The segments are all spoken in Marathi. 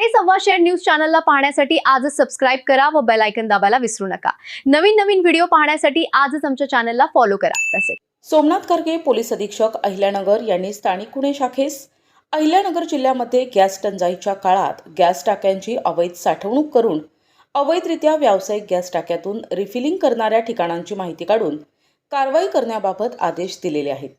सव्वा शेअर न्यूज चॅनलला पाहण्यासाठी आजच सबस्क्राइब करा व बेल आयकॉन दाबायला विसरू नका। नवीन व्हिडिओ पाहण्यासाठी आजच आमच्या चॅनलला फॉलो करा। तसेच सोमनाथ करगे पोलीस अधीक्षक अहिल्यानगर यांनी स्थानिक गुन्हे शाखेस अहिल्यानगर जिल्ह्यामध्ये गॅस टंचाईच्या काळात गॅस टाक्यांची अवैध साठवणूक करून अवैधरित्या व्यावसायिक गॅस टाक्यातून रिफिलिंग करणाऱ्या ठिकाणांची माहिती काढून कारवाई करण्याबाबत आदेश दिलेले आहेत।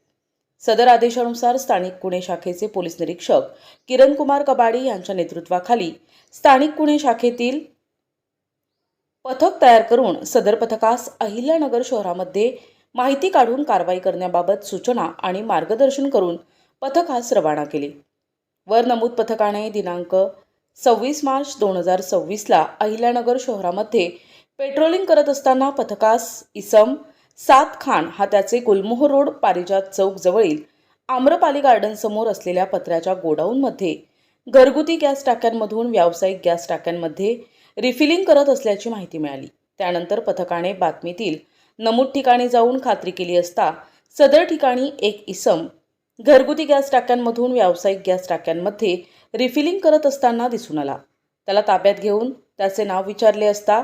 सदर आदेशानुसार स्थानिक गुन्हे शाखेचे पोलीस निरीक्षक किरण कुमार कबाडी यांच्या नेतृत्वाखाली स्थानिक गुन्हे शाखेतील पथक तयार करून सदर पथकास अहिल्यानगर शहरामध्ये माहिती काढून कारवाई करण्याबाबत सूचना आणि मार्गदर्शन करून पथकास रवाना केले। वर नमूद पथकाने दिनांक 26 मार्च 2026 ला अहिल्यानगर शहरामध्ये पेट्रोलिंग करत असताना पथकास इसम साद खान हा त्याचे गुलमोहर रोड पारिजात चौक जवळील आम्रपाली गार्डन समोर असलेल्या पत्र्याच्या गोडाऊनमध्ये घरगुती गॅस टाक्यांमधून व्यावसायिक गॅस टाक्यांमध्ये रिफिलिंग करत असल्याची माहिती मिळाली। त्यानंतर पथकाने बातमीतील नमूद ठिकाणी जाऊन खात्री केली असता सदर ठिकाणी एक इसम घरगुती गॅस टाक्यांमधून व्यावसायिक गॅस टाक्यांमध्ये रिफिलिंग करत असताना दिसून आला। त्याला ताब्यात घेऊन त्याचे नाव विचारले असता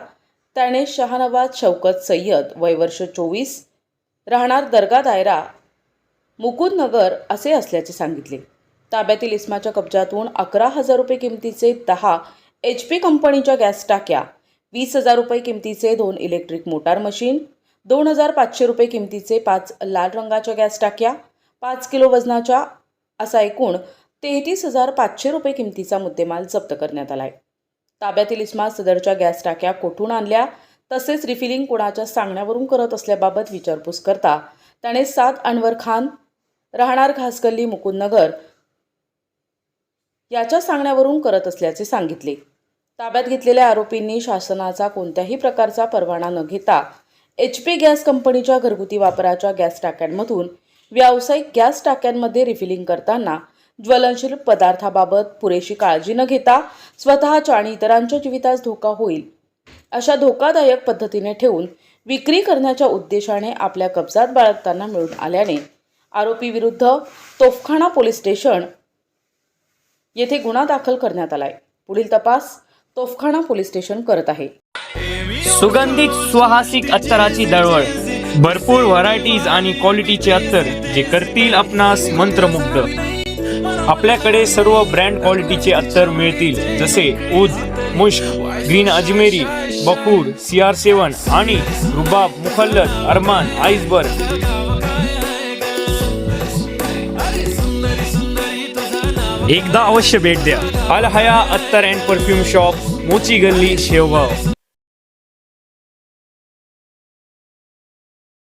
त्याने शहानवाज शौकत सय्यद वय वर्ष 24 राहणार दर्गा दायरा मुकुंदनगर असे असल्याचे सांगितले। ताब्यातील इसमाच्या कब्जातून 11,000 रुपये किमतीचे 10 HP कंपनीच्या गॅस टाक्या, 20,000 रुपये किमतीचे 2 इलेक्ट्रिक मोटार मशीन, 2,500 रुपये किमतीचे 5 लाल रंगाच्या गॅस टाक्या, 5 किलो वजनाच्या असा एकूण 33,500 रुपये किमतीचा मुद्देमाल जप्त करण्यात आलाय। ताब्यातील इसमा सदरच्या गॅस टाक्या कोठून आणल्या तसेच रिफिलिंग कोणाच्या सांगण्यावरून करत असल्याबाबत विचारपूस करता त्याने साद अनवर खान राहणार घासगल्ली मुकुंदनगर याच्या सांगण्यावरून करत असल्याचे सांगितले। ताब्यात घेतलेल्या आरोपींनी शासनाचा कोणत्याही प्रकारचा परवाना न घेता HP गॅस कंपनीच्या घरगुती वापराच्या गॅस टाक्यांमधून व्यावसायिक गॅस टाक्यांमध्ये रिफिलिंग करताना ज्वलनशील पदार्थाबाबत पुरेशी काळजी न घेता स्वतःच्या आणि इतरांच्या जीवितास धोका होईल अशा धोकादायक पद्धतीने ठेवून विक्री करण्याच्या उद्देशाने आपल्या कब्जात बाळगताना मिळून आल्याने आरोपी विरुद्ध तोफखाना पोलीस स्टेशन येथे गुन्हा दाखल करण्यात आलाय। पुढील तपास तोफखाना पोलीस स्टेशन करत आहे। सुगंधित सुवासिक अत्तराची दळवळ, भरपूर व्हरायटीज आणि क्वालिटीचे अत्तर जे करतील आपणास मंत्रमुग्ध। आपल्याकडे सर्व ब्रँड क्वालिटीचे अत्तर मिळतील जसे उद, मुश्क, ग्रीन अजमेरी, बकूर, CR7 आणि रुबाब, मुखल्लद, अरमान, आइसबर्ग। एकदा अवश्य भेट द्या। अल हया अत्तर अँड परफ्यूम शॉप, मोची गल्ली, शेवगाव।